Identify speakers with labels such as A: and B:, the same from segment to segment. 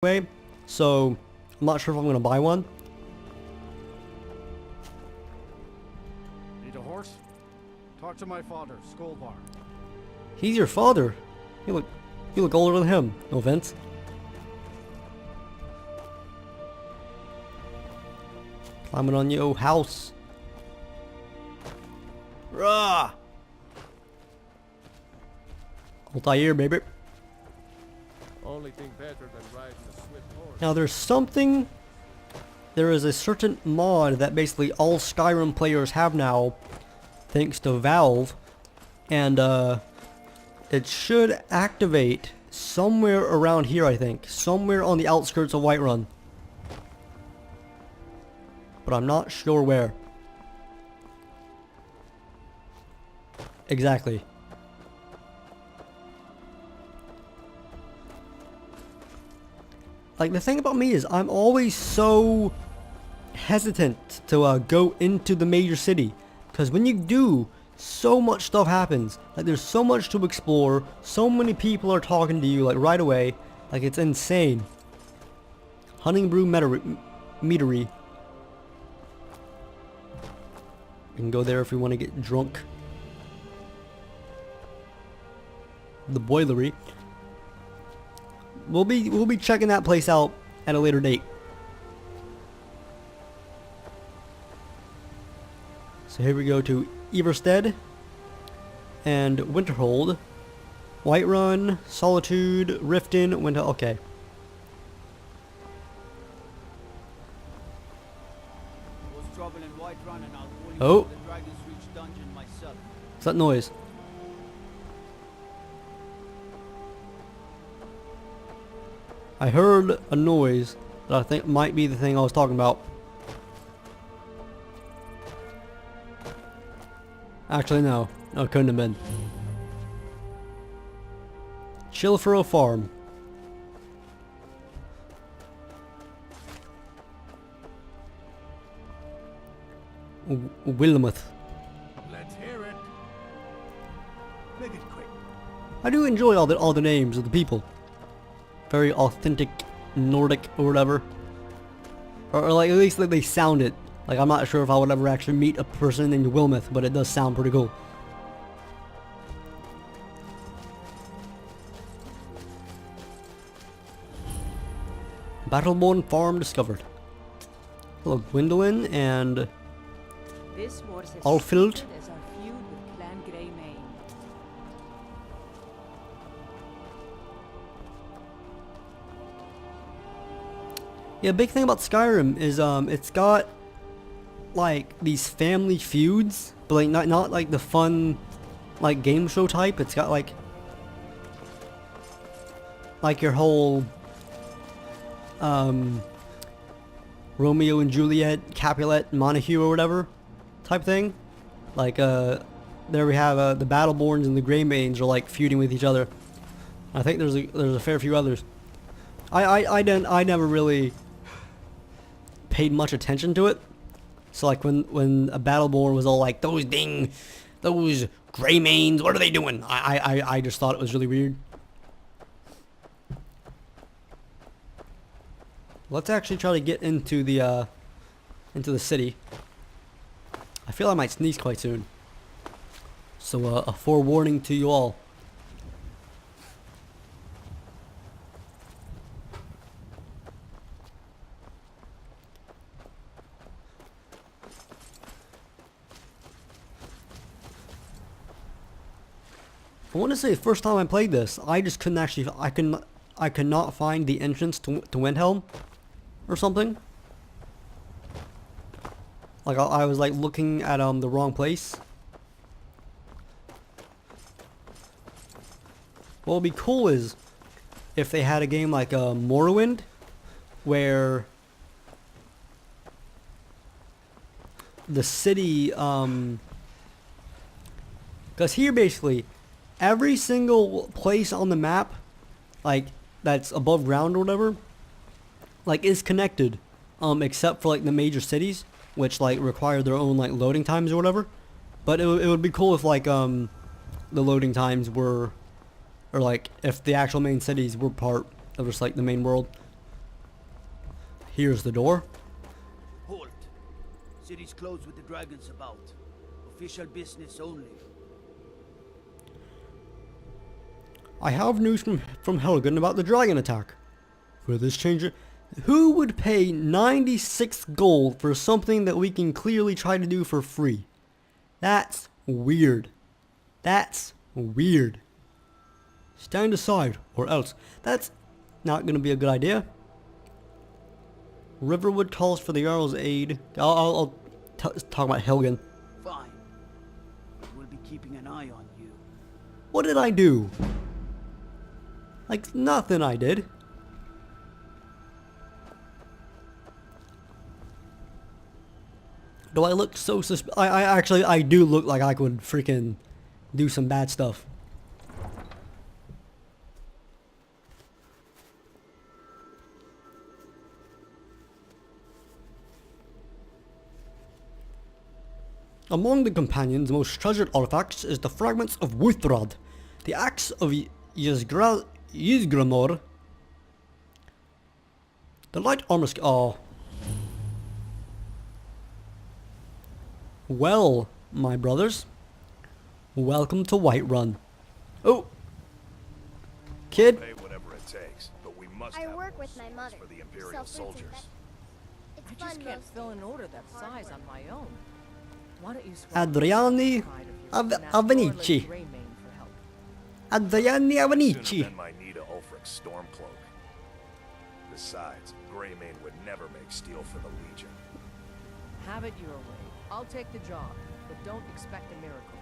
A: way, so I'm not sure if I'm gonna buy one.
B: Need a horse? Talk to my father, Skolvar.
A: He's your father. You look older than him. No offense. Climbing on your house. Rah! Altair, baby.
C: Only thing better than riding a swift horse.
A: Now there is a certain mod that basically all Skyrim players have now, thanks to Valve, and it should activate somewhere around here, I think. Somewhere on the outskirts of Whiterun. But I'm not sure where. Exactly. Like, the thing about me is I'm always so hesitant to go into the major city. Because when you do, so much stuff happens. Like, there's so much to explore. So many people are talking to you, like, right away. Like, it's insane. Hunting Brew Meadery. We can go there if we want to get drunk. The Boilery. We'll be checking that place out at a later date. So here we go to Everstead and Winterhold, Whiterun, Solitude, Riften, Winter. Okay. Oh. What's that noise? I heard a noise that I think might be the thing I was talking about. Actually, no. No, it couldn't have been. Chilfro Farm. Willamette.
C: Let's hear it. Make it quick.
A: I do enjoy all the names of the people. Very authentic, Nordic or whatever. Or like at least like they sound it. Like I'm not sure if I would ever actually meet a person named Wilmeth, but it does sound pretty cool. Battleborn Farm discovered. Hello, Gwendolyn and
D: This was as
A: Alfild.
D: secret as our feud with Clan Greymane.
A: Yeah, big thing about Skyrim is it's got like these family feuds, but like not like the fun like game show type. It's got like your whole Romeo and Juliet, Capulet, Montague or whatever type thing. Like there we have the Battleborns and the Greymanes are like feuding with each other. I think there's a fair few others. I never really paid much attention to it. So like when a Battleborn was all like those Greymanes, what are they doing? I just thought it was really weird. Let's actually try to get into the city. I feel I might sneeze quite soon. So a forewarning to you all. I want to say the first time I played this, I just couldn't actually, I could not find the entrance to Windhelm or something. Like I was like looking at the wrong place. What would be cool is if they had a game like Morrowind, where the city, because here basically every single place on the map, like that's above ground or whatever, like is connected, except for like the major cities, which like require their own like loading times or whatever. But it would be cool if like the loading times were, or like if the actual main cities were part of just like the main world. Here's the door.
E: Halt. City's closed with the dragons about. Official business only.
A: I have news from Helgen about the dragon attack. Will this change it? Who would pay 96 gold for something that we can clearly try to do for free? That's weird. That's weird. Stand aside, or else. That's not going to be a good idea. Riverwood calls for the Jarl's aid. I'll talk about Helgen.
E: Fine. We'll be keeping an eye on you.
A: What did I do? Like, nothing I did. Do I look so I do look like I could freaking do some bad stuff. Among the companions' most treasured artifacts is the fragments of Wuthrad, the axe of Ysgramor, the light armor oh. Well, my brothers, welcome to Whiterun. Oh, kid.
C: Pay whatever it takes, but we must
F: I
C: have
F: work
C: more
F: with my
C: souls
F: mother.
C: for the Imperial
F: Self-rinsing
C: soldiers.
F: It's
D: I
F: fun
D: just can't
F: most
D: fill an
F: days.
D: order that
F: Hard
D: size
F: work.
D: on my own. Why don't you swallow
A: Adriani
D: the pride of your
A: Avenici.
D: Gray Mane for help?
A: Adriani
C: Shouldn't
A: Avenici.
C: have been my knee to Ulfric's Stormcloak. Besides, Greymane would never make steel for the Legion.
D: Have it your way. I'll take the job, but don't expect a miracle.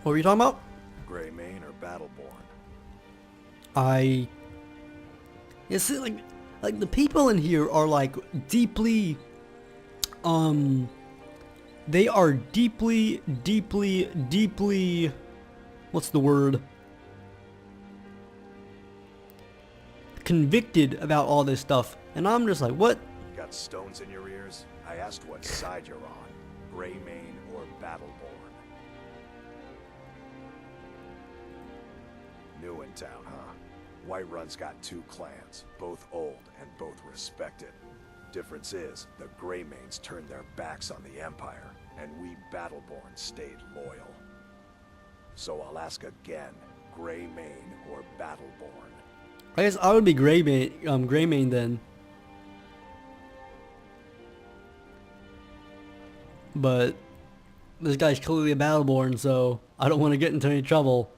A: What were you talking about?
C: Greymane or Battleborn?
A: You see, like the people in here are like deeply, they are deeply, what's the word? Convicted about all this stuff, and I'm just like, what?
C: Got stones in your ears? I asked what side you're on. Greymane or Battleborn? New in town, huh? Whiterun's got two clans, both old and both respected. Difference is, the Greymanes turned their backs on the Empire, and we Battleborn stayed loyal. So I'll ask again, Greymane or Battleborn?
A: I guess I would be Greymane then. But this guy's clearly a Battleborn, so I don't want to get into any trouble.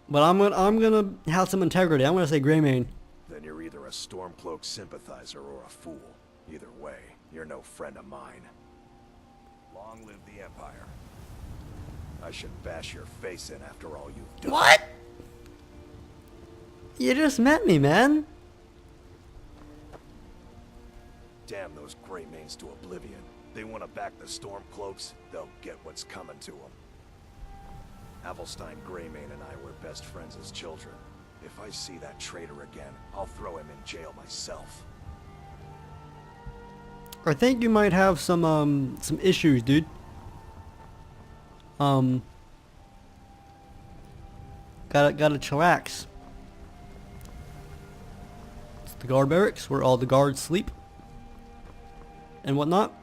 A: But I'm gonna have some integrity. I'm gonna say Greymane.
C: Then you're either a Stormcloak sympathizer or a fool. Either way, you're no friend of mine. Long live the Empire. I should bash your face in after all you've done.
A: What? You just met me, man.
C: Damn those Greymanes to oblivion. They want to back the Stormcloaks, they'll get what's coming to them. Avelstein Greymane and I were best friends as children. If I see that traitor again, I'll throw him in jail myself.
A: I think you might have some issues, dude. Gotta chillax. It's the guard barracks where all the guards sleep and whatnot.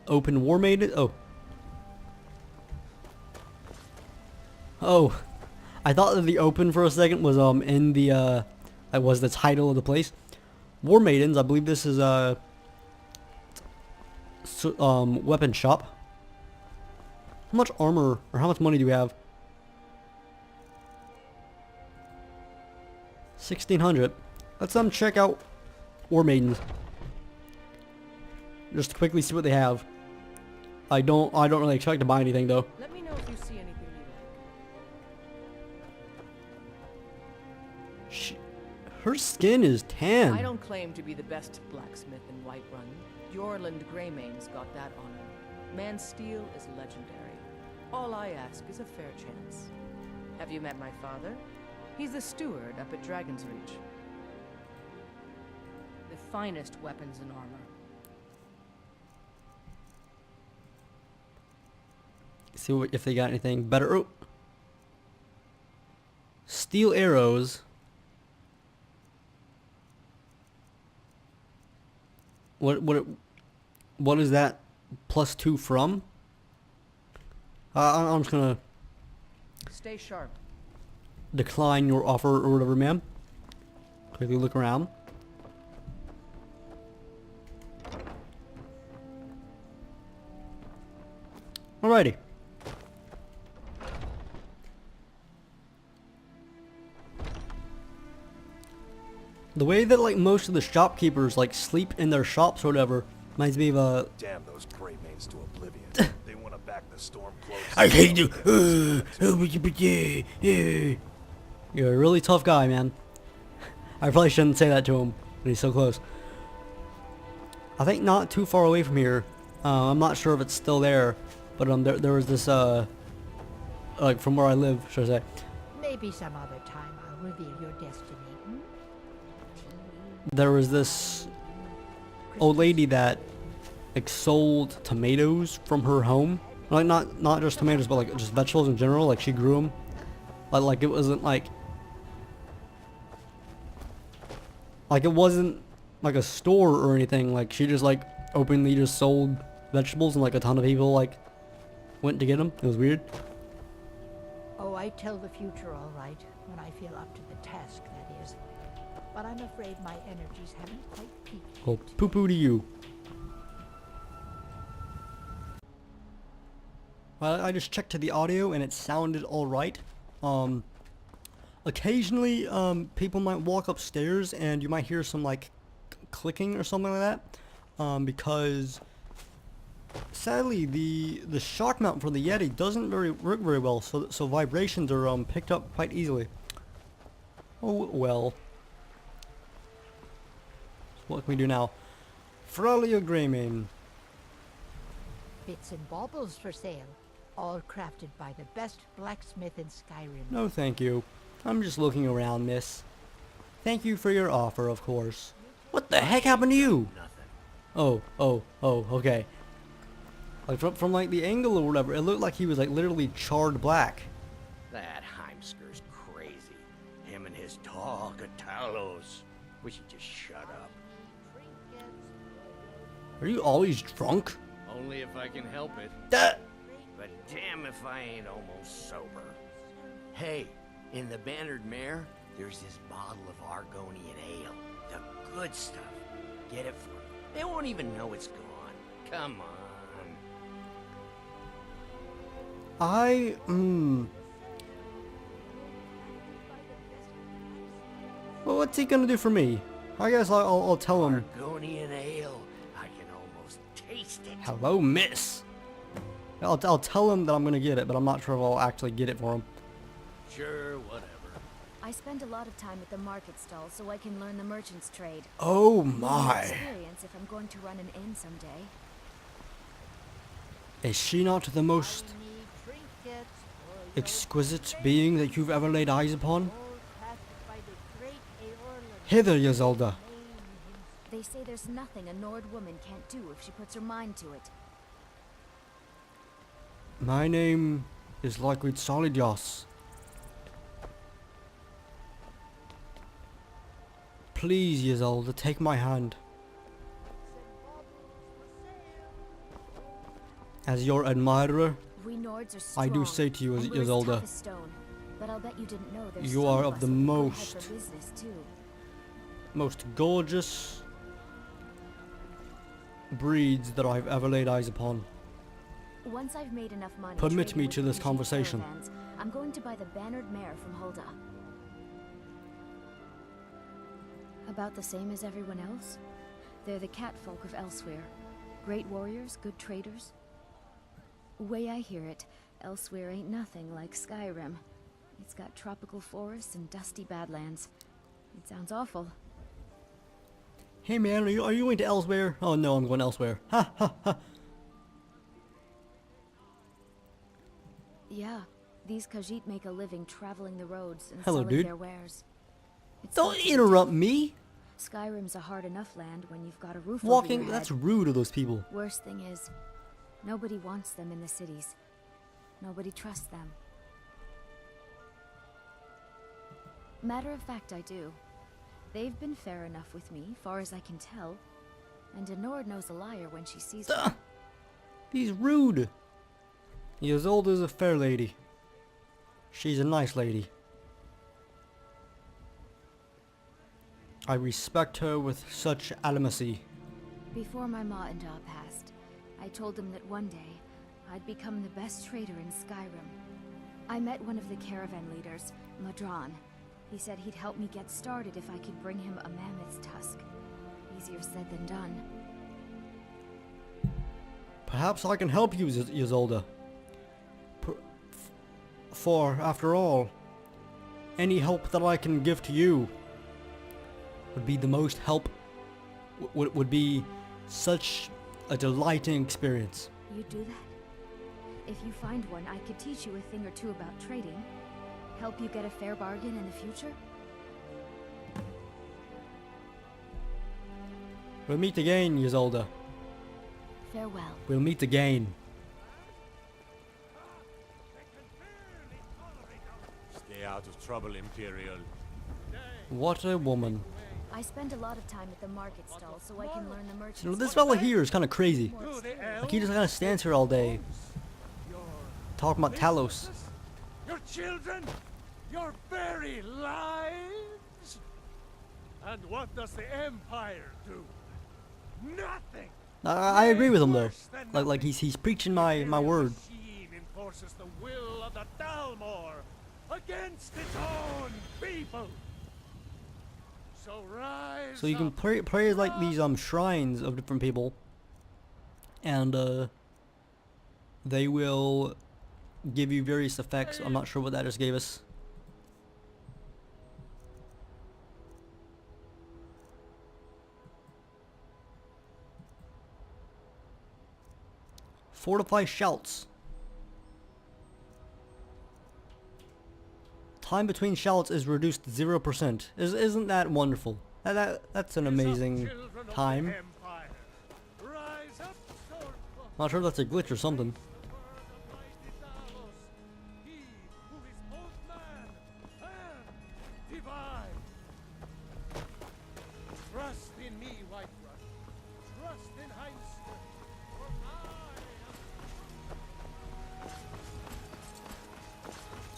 A: Open War Maiden. Oh, I thought that the open for a second was in the that was the title of the place. War Maidens. I believe this is a weapon shop. How much armor or how much money do we have? 1,600. Let's check out War Maidens. Just to quickly see what they have. I don't really expect to buy anything though.
D: Let me know if you see anything you like.
A: Her skin is tan.
D: I don't claim to be the best blacksmith in Whiterun. Jorland Greymane's got that honor. Man's steel is legendary. All I ask is a fair chance. Have you met my father? He's the steward up at Dragon's Reach. The finest weapons and armor.
A: See if they got anything better. Oh. Steel arrows. What is that +2 from? I'm just gonna
D: Stay sharp.
A: decline your offer or whatever, ma'am. Quickly look around. Alrighty. The way that like most of the shopkeepers like sleep in their shops or whatever reminds me of a.
C: Damn those Greymanes to oblivion. They want to back the storm close.
A: I hate you. You're a really tough guy, man. I probably shouldn't say that to him, but he's so close. I think not too far away from here. I'm not sure if it's still there, but there was this like from where I live, should I say?
F: Maybe some other time I'll reveal your destiny. Hmm?
A: There was this old lady that like sold tomatoes from her home. Like not just tomatoes, but like just vegetables in general. Like she grew them. Like it wasn't like it wasn't like a store or anything. Like she just like openly just sold vegetables, and like a ton of people like went to get them. It was weird.
F: Oh, I tell the future all right, when I feel up to the task, that is. But I'm afraid my energies haven't quite peaked.
A: Well, poo poo to you. Well, I just checked to the audio and it sounded alright. Occasionally, people might walk upstairs and you might hear some like clicking or something like that. Because sadly the shock mount for the Yeti doesn't work very well, so vibrations are picked up quite easily. Oh well. So what can we do now? Fralia Greymane.
F: Bits and baubles for sale, all crafted by the best blacksmith in Skyrim.
A: No thank you. I'm just looking around, miss. Thank you for your offer, of course. What the heck happened to you?
E: Nothing.
A: Oh, okay. Like from like the angle or whatever, it looked like he was like literally charred black.
E: That Heimsker's crazy. Him and his talk of Talos. We should just shut up.
A: Are you always drunk?
E: Only if I can help it.
A: That.
E: But damn if I ain't almost sober. Hey, in the Bannered Mare, there's this bottle of Argonian ale. The good stuff. Get it for me. They won't even know it's gone. Come on.
A: Well, what's he gonna do for me? I guess I'll tell him.
E: Argonian ale. I can almost taste it.
A: Hello, miss. I'll tell him that I'm gonna get it, but I'm not sure if I'll actually get it for him.
E: Sure, whatever.
G: I spend a lot of time at the market stall so I can learn the merchant's trade.
A: Oh
G: Gain
A: my.
G: experience if I'm going to run an inn someday.
A: Is she not the most exquisite being that you've ever laid eyes upon? Hither, Ysolda.
G: They say there's nothing a Nord woman can't do if she puts her mind to it.
A: My name is likely Solidios. Please, Ysolda, take my hand. As your admirer,
G: We Nords are strong.
A: I do say to you,
G: and we're as
A: Ysolda,
G: tough as stone. But I'll bet you didn't know there's
A: you
G: some
A: are
G: of
A: of the
G: us who go ahead
A: most-
G: for business too.
A: most gorgeous breeds that I've ever laid eyes upon.
G: Once I've made enough money
A: Permit
G: trading
A: me
G: with
A: to
G: the
A: this
G: ancient
A: conversation.
G: caravans, I'm going to buy the Bannered Mare from Hulda. About the same as everyone else. They're the catfolk of Elsewhere. Great warriors, good traders. Way I hear it, Elsewhere ain't nothing like Skyrim. It's got tropical forests and dusty badlands. It sounds awful.
A: Hey man, are you going to Elsewhere? Oh no, I'm going elsewhere. Ha ha ha.
G: Yeah, these Khajiit make a living traveling the roads and
A: Hello,
G: selling
A: dude.
G: their wares. It's
A: Don't
G: something to
A: interrupt
G: do.
A: me.
G: Skyrim's a hard enough land when you've got a roof over
A: Walking,
G: your
A: that's
G: head.
A: rude of those people.
G: Worst thing is, nobody wants them in the cities. Nobody trusts them. Matter of fact, I do. They've been fair enough with me, far as I can tell. And a Nord knows a liar when she sees one.
A: He's rude. Ysolda's a fair lady. She's a nice lady. I respect her with such animacy.
G: Before my ma and Da passed, I told them that one day I'd become the best trader in Skyrim. I met one of the caravan leaders, Madron. He said he'd help me get started if I could bring him a mammoth's tusk. Easier said than done.
A: Perhaps I can help you, Ysolda. For, after all, any help that I can give to you would be the most help, would be such a delighting experience.
G: You do that? If you find one, I could teach you a thing or two about trading. Help you get a fair bargain in the future?
A: We'll meet again, Ysolda.
G: Farewell.
A: We'll meet again.
H: Stay out of trouble, Imperial.
A: What a woman.
G: I spend a lot of time at the market stall so I can learn the merchants.
A: You know, this fella here is kind of crazy. Like, he just kind of stands here all day, talking about Talos.
H: Your children, your very lives. And what does the Empire do? Nothing.
A: I agree with him though. Like he's preaching my word.
H: Machine enforces the will of the Dalmor against its own people. So rise.
A: So you can pray like these shrines of different people, and they will give you various effects. I'm not sure what that just gave us. Fortify shouts. Time between shouts is reduced to 0%. Isn't that wonderful? That's an amazing time. Not sure if that's a glitch or something.
H: Trust in me, Whiterun. Trust in Heinz.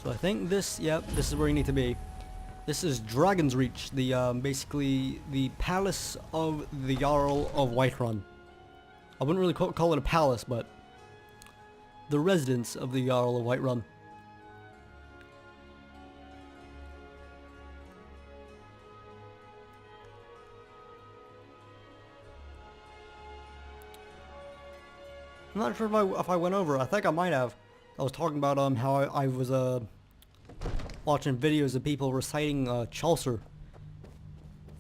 A: So I think this, yep, this is where you need to be. This is Dragon's Reach, the basically the palace of the Jarl of Whiterun. I wouldn't really call it a palace, but the residence of the Jarl of Whiterun. I'm not sure if I went over. I think I might have. I was talking about how I was watching videos of people reciting Chaucer,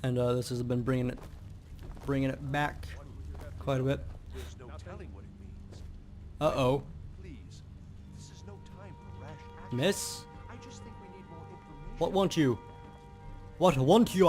A: and this has been bringing it back quite a bit.
C: There's no telling what it means.
A: Uh-oh.
C: Please, this is no time for rash action.
A: Miss?
C: I just think we need more information.
A: What want you? What want you?